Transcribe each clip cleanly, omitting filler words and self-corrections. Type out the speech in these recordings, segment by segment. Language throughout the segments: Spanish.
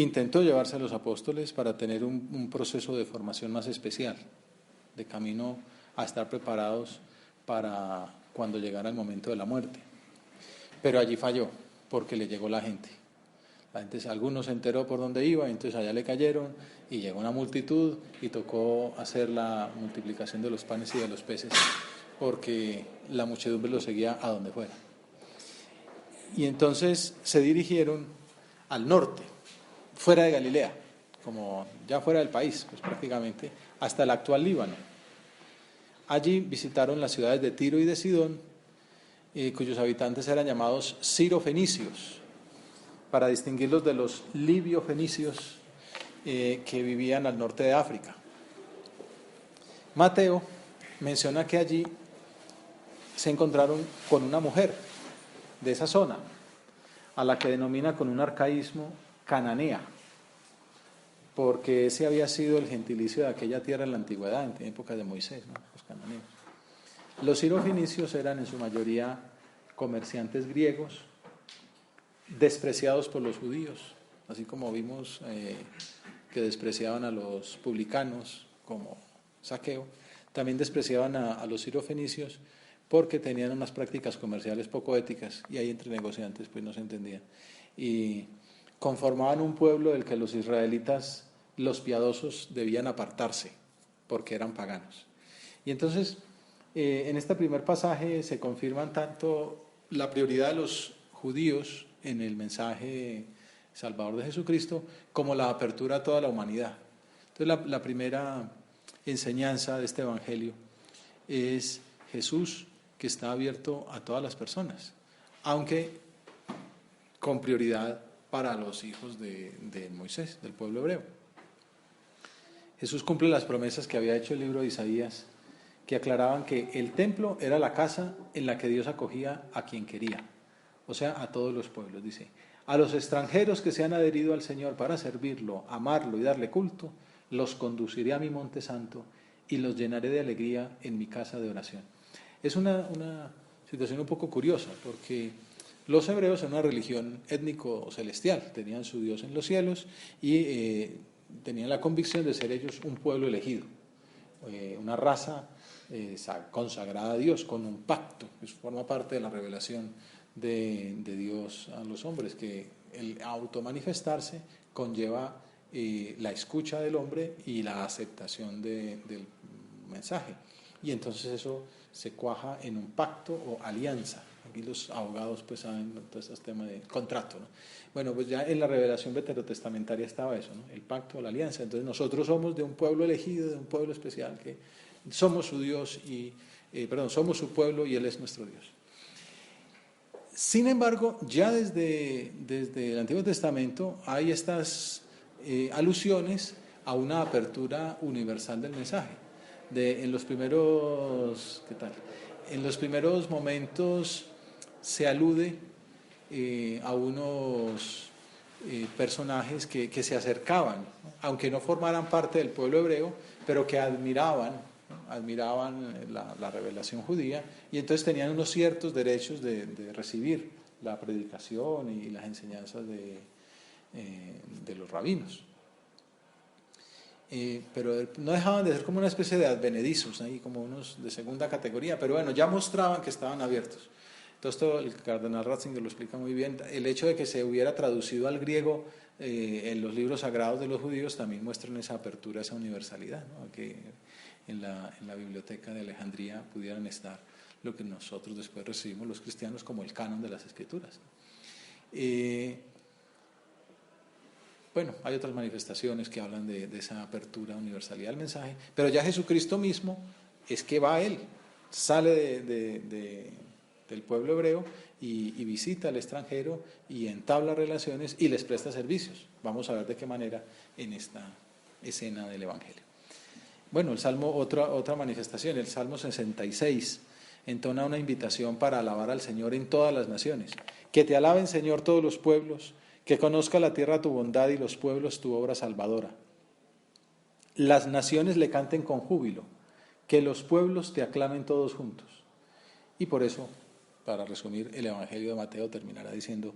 intentó llevarse a los apóstoles para tener un proceso de formación más especial, de camino a estar preparados para cuando llegara el momento de la muerte. Pero allí falló, porque le llegó la gente. Algunos se enteró por dónde iba, entonces allá le cayeron y llegó una multitud y tocó hacer la multiplicación de los panes y de los peces, porque la muchedumbre lo seguía a donde fuera. Y entonces se dirigieron al norte, fuera de Galilea, como ya fuera del país, pues prácticamente, hasta el actual Líbano. Allí visitaron las ciudades de Tiro y de Sidón, cuyos habitantes eran llamados sirofenicios, para distinguirlos de los libiofenicios que vivían al norte de África. Mateo menciona que allí se encontraron con una mujer de esa zona, a la que denomina con un arcaísmo cananea, porque ese había sido el gentilicio de aquella tierra en la antigüedad, en época de Moisés, ¿no? Los cananeos. Los sirofenicios eran en su mayoría comerciantes griegos, despreciados por los judíos, así como vimos que despreciaban a los publicanos como Zaqueo, también despreciaban a los sirofenicios porque tenían unas prácticas comerciales poco éticas y ahí entre negociantes pues no se entendían. Y conformaban un pueblo del que los israelitas, los piadosos, debían apartarse porque eran paganos. Y entonces, en este primer pasaje se confirman tanto la prioridad de los judíos en el mensaje salvador de Jesucristo, como la apertura a toda la humanidad. Entonces la primera enseñanza de este evangelio es Jesús, que está abierto a todas las personas, aunque con prioridad para los hijos de Moisés, del pueblo hebreo. Jesús cumple las promesas que había hecho el libro de Isaías, que aclaraban que el templo era la casa en la que Dios acogía a quien quería, o sea, a todos los pueblos, dice. A los extranjeros que se han adherido al Señor para servirlo, amarlo y darle culto, los conduciré a mi monte santo y los llenaré de alegría en mi casa de oración. Es una situación un poco curiosa, porque los hebreos eran una religión étnico-celestial, tenían su Dios en los cielos y tenían la convicción de ser ellos un pueblo elegido, una raza consagrada a Dios, con un pacto, que forma parte de la revelación de Dios a los hombres, que el automanifestarse conlleva la escucha del hombre y la aceptación del mensaje. Y entonces eso se cuaja en un pacto o alianza. Aquí los abogados pues saben todo ese tema de contrato, ¿no? Bueno, pues ya en la revelación veterotestamentaria estaba eso, ¿no? El pacto o la alianza. Entonces nosotros somos de un pueblo elegido, de un pueblo especial, que somos su Dios y, somos su pueblo y Él es nuestro Dios. Sin embargo, ya desde el Antiguo Testamento hay estas alusiones a una apertura universal del mensaje. En los primeros, En los primeros momentos se alude a unos personajes que se acercaban, ¿no? Aunque no formaran parte del pueblo hebreo, pero que admiraban la revelación judía, y entonces tenían unos ciertos derechos de recibir la predicación y las enseñanzas de los rabinos. Pero no dejaban de ser como una especie de advenedizos, ahí como unos de segunda categoría, pero bueno, ya mostraban que estaban abiertos. Entonces todo el cardenal Ratzinger lo explica muy bien. El hecho de que se hubiera traducido al griego en los libros sagrados de los judíos también muestran esa apertura, esa universalidad, ¿no? Que en la biblioteca de Alejandría pudieran estar lo que nosotros después recibimos los cristianos como el canon de las escrituras. Bueno, hay otras manifestaciones que hablan de esa apertura, universalidad del mensaje, pero ya Jesucristo mismo es que va a Él, sale del pueblo hebreo y visita al extranjero y entabla relaciones y les presta servicios. Vamos a ver de qué manera en esta escena del Evangelio. Bueno, el Salmo, otra manifestación, el Salmo 66, entona una invitación para alabar al Señor en todas las naciones. Que te alaben, Señor, todos los pueblos, que conozca la tierra tu bondad y los pueblos tu obra salvadora. Las naciones le canten con júbilo, que los pueblos te aclamen todos juntos. Y por eso, para resumir, el Evangelio de Mateo terminará diciendo,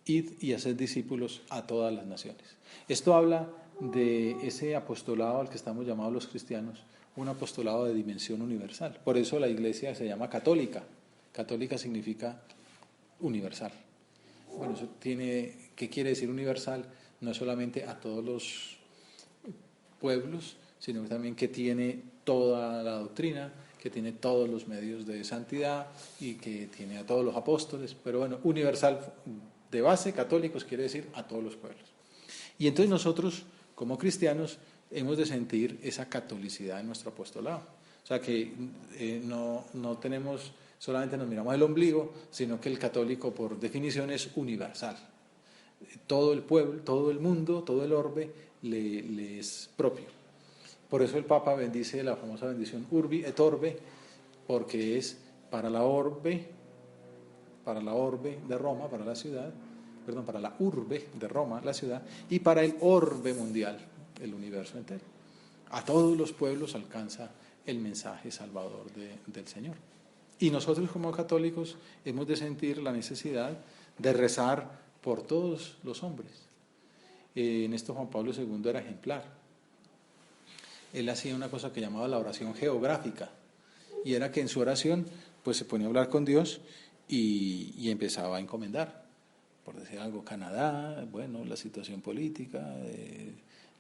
id y haced discípulos a todas las naciones. Esto habla de ese apostolado al que estamos llamados los cristianos, un apostolado de dimensión universal. Por eso la iglesia se llama católica. Católica significa universal. Bueno, eso tiene, ¿qué quiere decir universal? No solamente a todos los pueblos, sino también que tiene toda la doctrina, que tiene todos los medios de santidad y que tiene a todos los apóstoles. Pero bueno, universal de base, católicos, quiere decir a todos los pueblos. Y entonces nosotros, como cristianos, hemos de sentir esa catolicidad en nuestro apostolado. O sea que no tenemos, solamente nos miramos el ombligo, sino que el católico por definición es universal. Todo el pueblo, todo el mundo, todo el orbe le es propio. Por eso el Papa bendice la famosa bendición Urbi et Orbe, porque es para la orbe de Roma, para la ciudad, perdón, para la urbe de Roma, la ciudad, y para el orbe mundial, el universo entero. A todos los pueblos alcanza el mensaje salvador del Señor. Y nosotros como católicos hemos de sentir la necesidad de rezar por todos los hombres. En esto Juan Pablo II era ejemplar. Él hacía una cosa que llamaba la oración geográfica, y era que en su oración pues se ponía a hablar con Dios y empezaba a encomendar, por decir algo, Canadá, bueno, la situación política,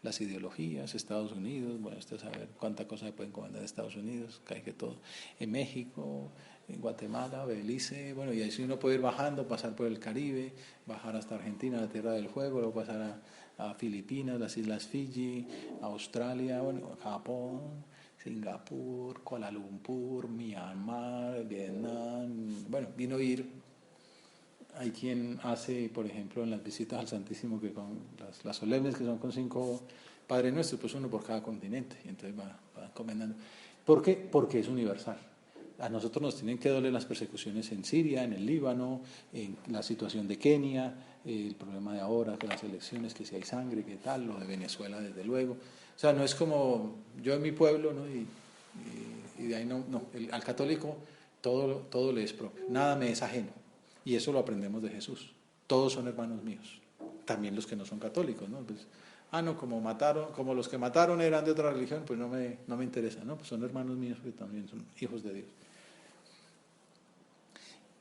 las ideologías, Estados Unidos, bueno, usted sabe cuánta cosa se puede encomendar de Estados Unidos, cae que todo, en México, en Guatemala, Belice, bueno, y así uno puede ir bajando, pasar por el Caribe, bajar hasta Argentina, la Tierra del Fuego, luego pasar a Filipinas, las Islas Fiji, Australia, bueno, Japón, Singapur, Kuala Lumpur, Myanmar, Vietnam, bueno, vino a ir. Hay quien hace, por ejemplo, en las visitas al Santísimo, que con las solemnes, que son con 5 Padres Nuestros, pues uno por cada continente, y entonces va encomendando. ¿Por qué? Porque es universal. A nosotros nos tienen que doler las persecuciones en Siria, en el Líbano, en la situación de Kenia, el problema de ahora, que las elecciones, que si hay sangre, que tal, lo de Venezuela desde luego. O sea, no es como yo en mi pueblo, ¿no? Y de ahí no, al católico todo le es propio, nada me es ajeno. Y eso lo aprendemos de Jesús. Todos son hermanos míos, también los que no son católicos, ¿no? Pues, no, como los que mataron eran de otra religión, pues no me interesa, ¿no? Pues son hermanos míos, que también son hijos de Dios.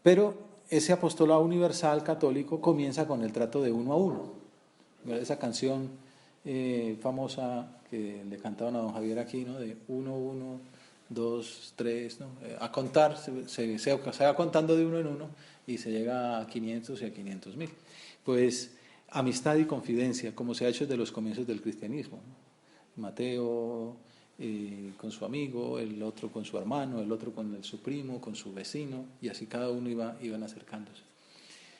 Pero ese apostolado universal católico comienza con el trato de uno a uno. Esa canción famosa que le cantaban a don Javier aquí, ¿no? De 1, 1, 2, 3, ¿no? A contar, se va contando de uno en uno y se llega a 500 y a 500.000. Pues amistad y confidencia, como se ha hecho desde los comienzos del cristianismo, ¿no? Mateo con su amigo, el otro con su hermano, el otro con su primo, con su vecino, y así cada uno iban acercándose.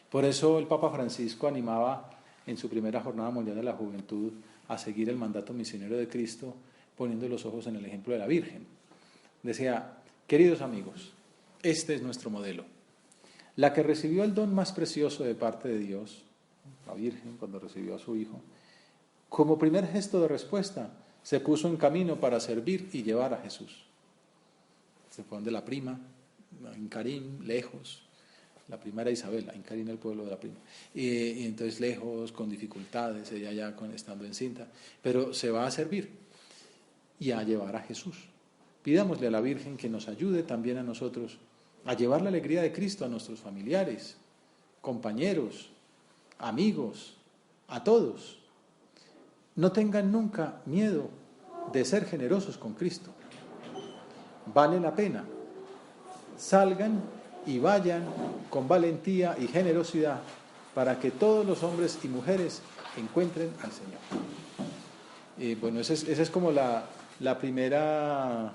Por eso el Papa Francisco animaba en su primera jornada mundial de la juventud a seguir el mandato misionero de Cristo, poniendo los ojos en el ejemplo de la Virgen. Decía: queridos amigos, este es nuestro modelo. La que recibió el don más precioso de parte de Dios, la Virgen, cuando recibió a su Hijo, como primer gesto de respuesta, se puso en camino para servir y llevar a Jesús. Se fue donde la prima, en Carín, lejos. La prima era Isabel, en Carín, el pueblo de la prima. Y entonces lejos, con dificultades, ella ya estando encinta, pero se va a servir y a llevar a Jesús. Pidámosle a la Virgen que nos ayude también a nosotros a llevar la alegría de Cristo a nuestros familiares, compañeros, amigos, a todos. No tengan nunca miedo de ser generosos con Cristo. Vale la pena. Salgan y vayan con valentía y generosidad para que todos los hombres y mujeres encuentren al Señor. Bueno, esa es como la primera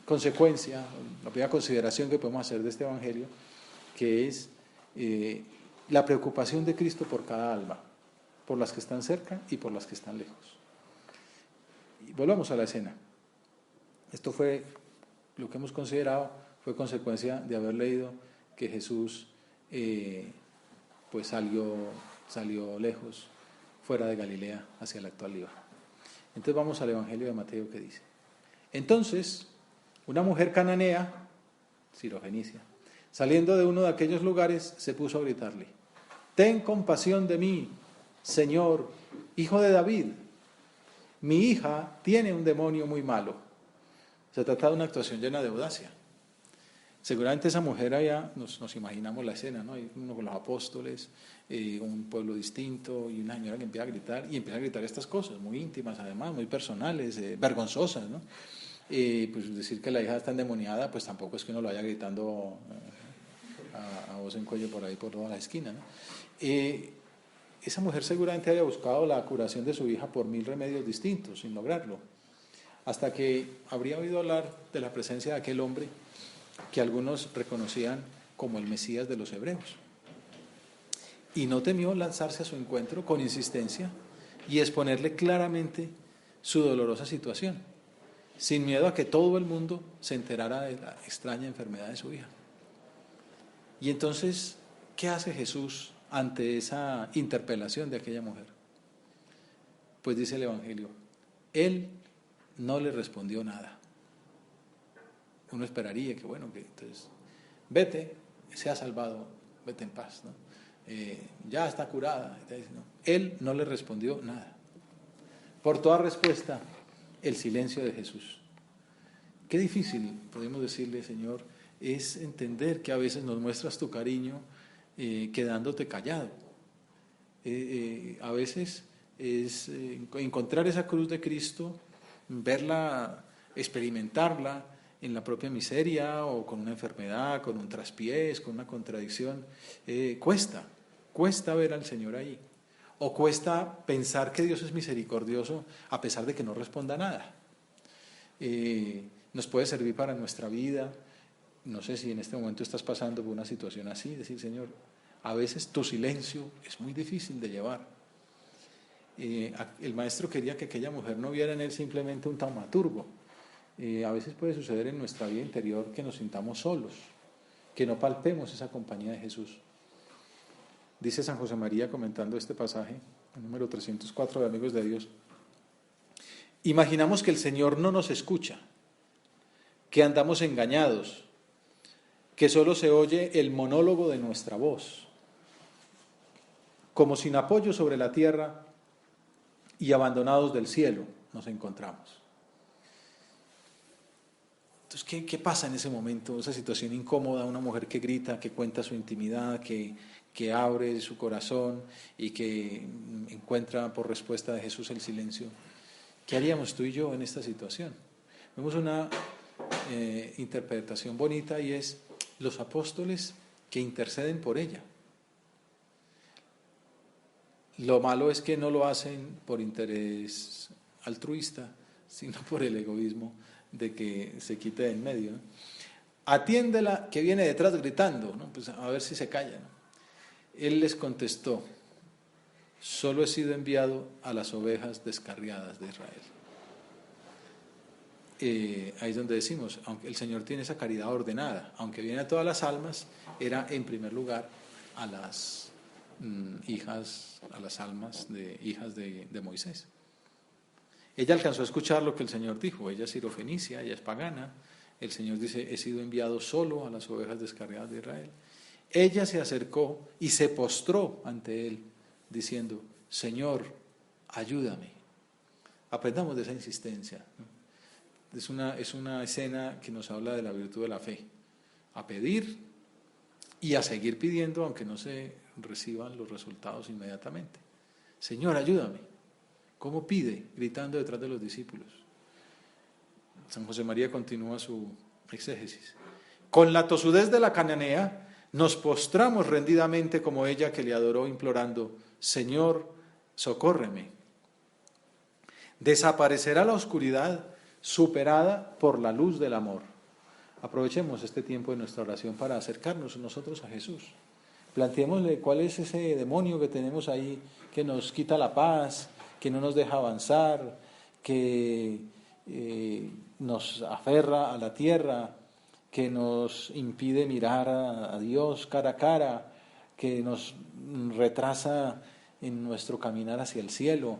consecuencia, la primera consideración que podemos hacer de este Evangelio, que es la preocupación de Cristo por cada alma, por las que están cerca y por las que están lejos. Y volvamos a la escena. Esto fue lo que hemos considerado, fue consecuencia de haber leído que Jesús pues salió lejos, fuera de Galilea, hacia el actual Líbano. Entonces vamos al Evangelio de Mateo, que dice: entonces, una mujer cananea, sirofenicia, saliendo de uno de aquellos lugares, se puso a gritarle: ten compasión de mí, Señor, hijo de David. Mi hija tiene un demonio muy malo. Se trata de una actuación llena de audacia. Seguramente esa mujer allá, nos imaginamos la escena, ¿no? Hay uno con los apóstoles, un pueblo distinto y una señora que empieza a gritar, y empieza a gritar estas cosas, muy íntimas además, muy personales, vergonzosas, ¿no? Pues decir que la hija está endemoniada, pues tampoco es que uno lo vaya gritando a voz en cuello por ahí, por toda la esquina, ¿no? Esa mujer seguramente había buscado la curación de su hija por 1000 remedios distintos, sin lograrlo, hasta que habría oído hablar de la presencia de aquel hombre que algunos reconocían como el Mesías de los hebreos. Y no temió lanzarse a su encuentro con insistencia y exponerle claramente su dolorosa situación, sin miedo a que todo el mundo se enterara de la extraña enfermedad de su hija. Y entonces, ¿qué hace Jesús ante esa interpelación de aquella mujer? Pues dice el Evangelio, Él no le respondió nada. Uno esperaría que, bueno, que entonces, vete, se ha salvado, vete en paz, ¿no? Ya está curada. ¿No? Él no le respondió nada. Por toda respuesta, el silencio de Jesús. Qué difícil, podemos decirle, Señor, es entender que a veces nos muestras tu cariño quedándote callado. A veces es encontrar esa cruz de Cristo, verla, experimentarla en la propia miseria o con una enfermedad, con un traspiés, con una contradicción. Cuesta ver al Señor ahí. O cuesta pensar que Dios es misericordioso a pesar de que no responda nada. Nos puede servir para nuestra vida. No sé si en este momento estás pasando por una situación así, decir, Señor, a veces tu silencio es muy difícil de llevar. El maestro quería que aquella mujer no viera en él simplemente un taumaturgo. A veces puede suceder en nuestra vida interior que nos sintamos solos, que no palpemos esa compañía de Jesús. Dice San José María comentando este pasaje, el número 304 de Amigos de Dios, imaginamos que el Señor no nos escucha, que andamos engañados, que solo se oye el monólogo de nuestra voz, como sin apoyo sobre la tierra y abandonados del cielo nos encontramos. Entonces, ¿qué pasa en ese momento? Esa situación incómoda, una mujer que grita, que cuenta su intimidad, que abre su corazón y que encuentra por respuesta de Jesús el silencio. ¿Qué haríamos tú y yo en esta situación? Vemos una interpretación bonita y es los apóstoles que interceden por ella. Lo malo es que no lo hacen por interés altruista, sino por el egoísmo de que se quite de en medio, ¿no? Atiéndela que viene detrás gritando, ¿no? Pues a ver si se calla, ¿no? Él les contestó, solo he sido enviado a las ovejas descarriadas de Israel. Ahí es donde decimos, aunque el Señor tiene esa caridad ordenada, aunque viene a todas las almas, era en primer lugar a las hijas, a las almas de hijas de Moisés. Ella alcanzó a escuchar lo que el Señor dijo, ella es sirofenicia, ella es pagana, el Señor dice, he sido enviado solo a las ovejas descarriadas de Israel. Ella se acercó y se postró ante él, diciendo, Señor, ayúdame. Aprendamos de esa insistencia, ¿no? Es una escena que nos habla de la virtud de la fe, a pedir y a seguir pidiendo aunque no se reciban los resultados inmediatamente. Señor, ayúdame. ¿Cómo pide? Gritando detrás de los discípulos. San José María continúa su exégesis. Con la tosudez de la cananea nos postramos rendidamente como ella que le adoró implorando, Señor, socórreme. Desaparecerá la oscuridad superada por la luz del amor. Aprovechemos este tiempo de nuestra oración para acercarnos nosotros a Jesús. Planteémosle cuál es ese demonio que tenemos ahí que nos quita la paz, que no nos deja avanzar, que nos aferra a la tierra, que nos impide mirar a Dios cara a cara, que nos retrasa en nuestro caminar hacia el cielo.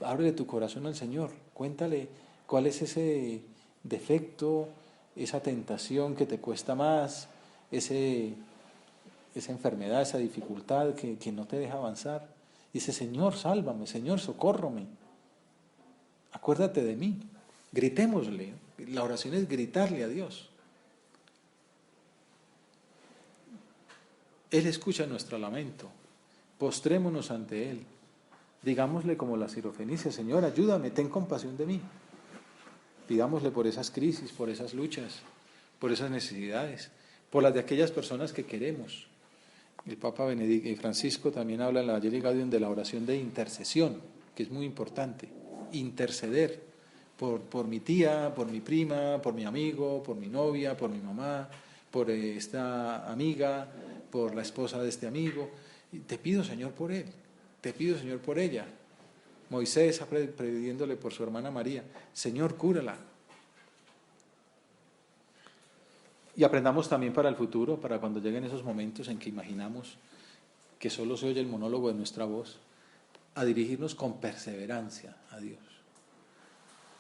Ábrele tu corazón al Señor, cuéntale cuál es ese defecto, esa tentación que te cuesta más, ese esa enfermedad, esa dificultad que no te deja avanzar. Dice, Señor, sálvame, Señor, socórrome. Acuérdate de mí. Gritémosle. La oración es gritarle a Dios. Él escucha nuestro lamento. Postrémonos ante Él. Digámosle como la sirofenicia, Señor, ayúdame, ten compasión de mí. Pidámosle por esas crisis, por esas luchas, por esas necesidades, por las de aquellas personas que queremos. El Papa Benedicto y Francisco también habla en la Evangelii Gaudium de la oración de intercesión, que es muy importante. Interceder por mi tía, por mi prima, por mi amigo, por mi novia, por mi mamá, por esta amiga, por la esposa de este amigo. Y te pido, Señor, por él. Te pido, Señor, por ella. Moisés pidiéndole por su hermana María, Señor, cúrala. Y aprendamos también para el futuro, para cuando lleguen esos momentos en que imaginamos que solo se oye el monólogo de nuestra voz, a dirigirnos con perseverancia a Dios,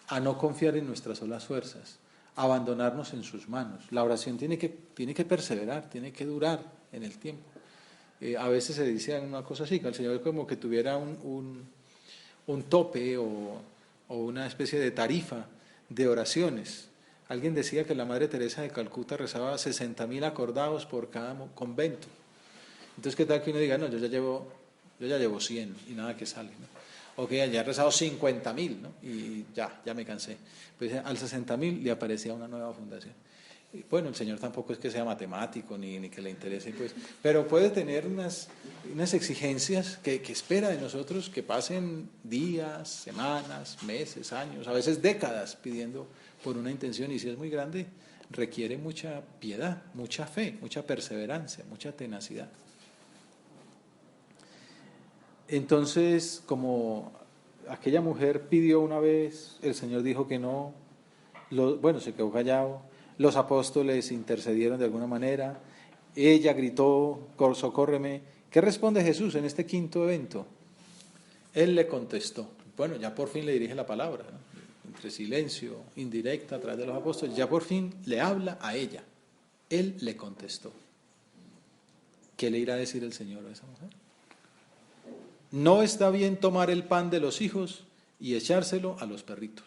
a no confiar en nuestras solas fuerzas, a abandonarnos en sus manos. La oración tiene que perseverar, tiene que durar en el tiempo. A veces se dice una cosa así, que el Señor como que tuviera un tope o una especie de tarifa de oraciones. Alguien decía que la Madre Teresa de Calcuta rezaba 60.000 acordados por cada convento. Entonces, ¿qué tal que uno diga, no, yo ya llevo 100 y nada que sale, ¿no? O que ya he rezado 50.000, ¿no? Y ya me cansé. Pues al 60.000 le aparecía una nueva fundación. Y bueno, el Señor tampoco es que sea matemático ni que le interese, pues, pero puede tener unas exigencias que espera de nosotros que pasen días, semanas, meses, años, a veces décadas pidiendo por una intención, y si es muy grande, requiere mucha piedad, mucha fe, mucha perseverancia, mucha tenacidad. Entonces, como aquella mujer pidió una vez, el Señor dijo que no, se quedó callado, los apóstoles intercedieron de alguna manera, ella gritó, socórreme. ¿Qué responde Jesús en este quinto evento? Él le contestó, bueno, ya por fin le dirige la palabra, ¿no? Entre silencio, indirecta, a través de los apóstoles, ya por fin le habla a ella. Él le contestó. ¿Qué le irá a decir el Señor a esa mujer? No está bien tomar el pan de los hijos y echárselo a los perritos.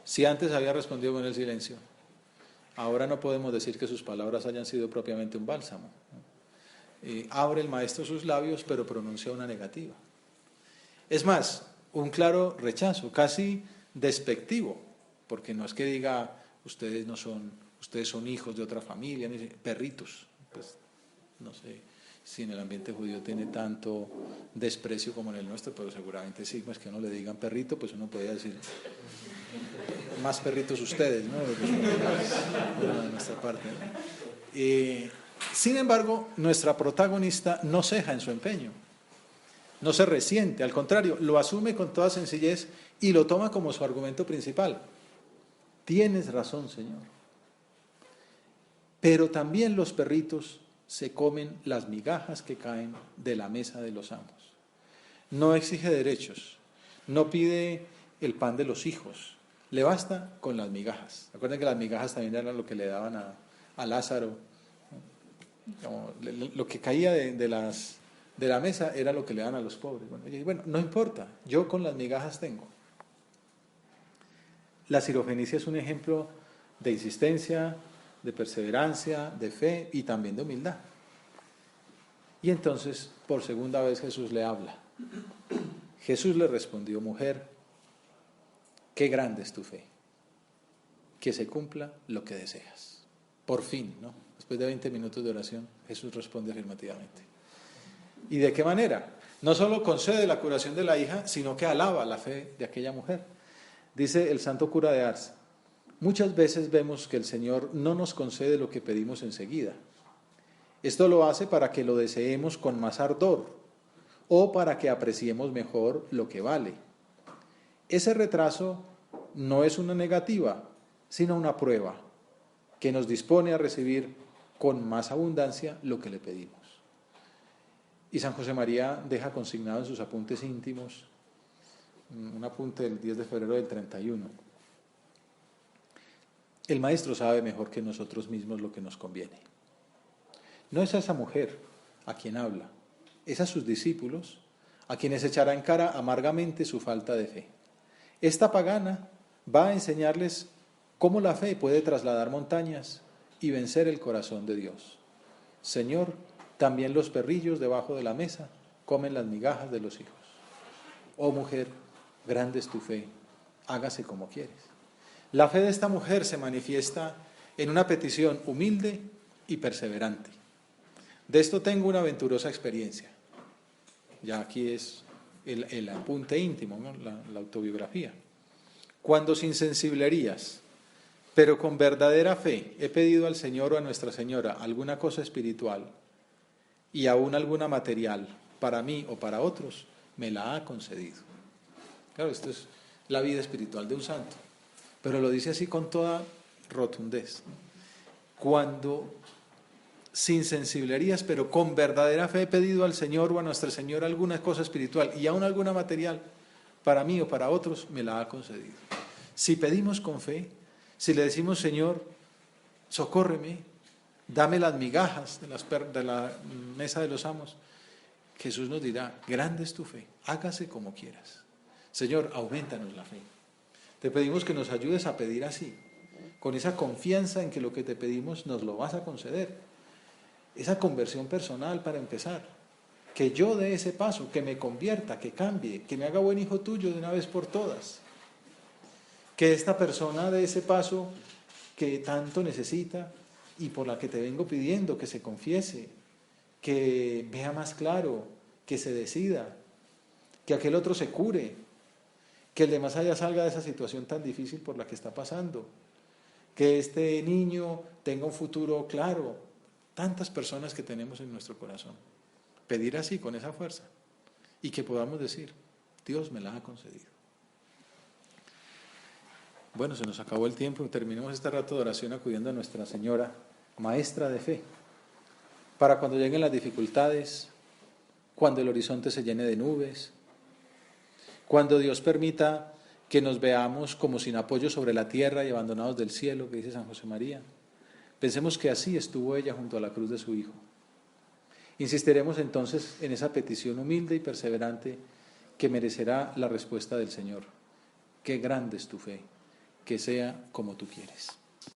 Si antes había respondido con el silencio, ahora no podemos decir que sus palabras hayan sido propiamente un bálsamo. Abre el maestro sus labios, pero pronuncia una negativa. Es más, un claro rechazo, casi despectivo, porque no es que diga, ustedes son hijos de otra familia, ni perritos. Pues no sé si en el ambiente judío tiene tanto desprecio como en el nuestro, pero seguramente sí, pues que uno le digan perrito, pues uno podría decir, más perritos ustedes, ¿no? De nuestra parte, ¿no? Sin embargo, nuestra protagonista no ceja en su empeño, no se resiente, al contrario, lo asume con toda sencillez y lo toma como su argumento principal. Tienes razón, Señor. Pero también los perritos se comen las migajas que caen de la mesa de los amos. No exige derechos, no pide el pan de los hijos, le basta con las migajas. Recuerden que las migajas también eran lo que le daban a Lázaro. Como lo que caía de la mesa era lo que le dan a los pobres. Bueno, no importa, yo con las migajas tengo. La sirofenicia es un ejemplo de insistencia, de perseverancia, de fe y también de humildad. Y entonces, por segunda vez Jesús le habla. Jesús le respondió, mujer, qué grande es tu fe, que se cumpla lo que deseas. Por fin, ¿no? Después de 20 minutos de oración, Jesús responde afirmativamente. ¿Y de qué manera? No solo concede la curación de la hija, sino que alaba la fe de aquella mujer. Dice el santo cura de Ars, muchas veces vemos que el Señor no nos concede lo que pedimos enseguida. Esto lo hace para que lo deseemos con más ardor o para que apreciemos mejor lo que vale. Ese retraso no es una negativa, sino una prueba que nos dispone a recibir con más abundancia lo que le pedimos. Y San José María deja consignado en sus apuntes íntimos, un apunte del 10 de febrero del 31. El Maestro sabe mejor que nosotros mismos lo que nos conviene. No es a esa mujer a quien habla, es a sus discípulos, a quienes echará en cara amargamente su falta de fe. Esta pagana va a enseñarles cómo la fe puede trasladar montañas y vencer el corazón de Dios. Señor, también los perrillos debajo de la mesa comen las migajas de los hijos. Oh mujer, grande es tu fe, hágase como quieres. La fe de esta mujer se manifiesta en una petición humilde y perseverante. De esto tengo una aventurosa experiencia. Ya aquí es el apunte íntimo, ¿no? La autobiografía. Cuando sin sensiblerías, pero con verdadera fe, he pedido al Señor o a Nuestra Señora alguna cosa espiritual y aún alguna material para mí o para otros, me la ha concedido. Claro, esto es la vida espiritual de un santo, pero lo dice así con toda rotundez. Cuando sin sensiblerías, pero con verdadera fe he pedido al Señor o a Nuestra Señora alguna cosa espiritual y aún alguna material para mí o para otros, me la ha concedido. Si pedimos con fe, si le decimos, Señor, socórreme, dame las migajas de la mesa de los amos, Jesús nos dirá, grande es tu fe, hágase como quieras. Señor, aumentanos la fe. Te pedimos que nos ayudes a pedir así, con esa confianza en que lo que te pedimos nos lo vas a conceder. Esa conversión personal para empezar. Que yo dé ese paso, que me convierta, que cambie, que me haga buen hijo tuyo de una vez por todas. Que esta persona dé ese paso que tanto necesita y por la que te vengo pidiendo, que se confiese, que vea más claro, que se decida, que aquel otro se cure, que el de más allá salga de esa situación tan difícil por la que está pasando, que este niño tenga un futuro claro. Tantas personas que tenemos en nuestro corazón. Pedir así, con esa fuerza, y que podamos decir, Dios me la ha concedido. Bueno, se nos acabó el tiempo, terminemos este rato de oración acudiendo a Nuestra Señora, maestra de fe, para cuando lleguen las dificultades, cuando el horizonte se llene de nubes, cuando Dios permita que nos veamos como sin apoyo sobre la tierra y abandonados del cielo, que dice San José María. Pensemos que así estuvo ella junto a la cruz de su Hijo. Insistiremos entonces en esa petición humilde y perseverante que merecerá la respuesta del Señor. Qué grande es tu fe, que sea como tú quieres.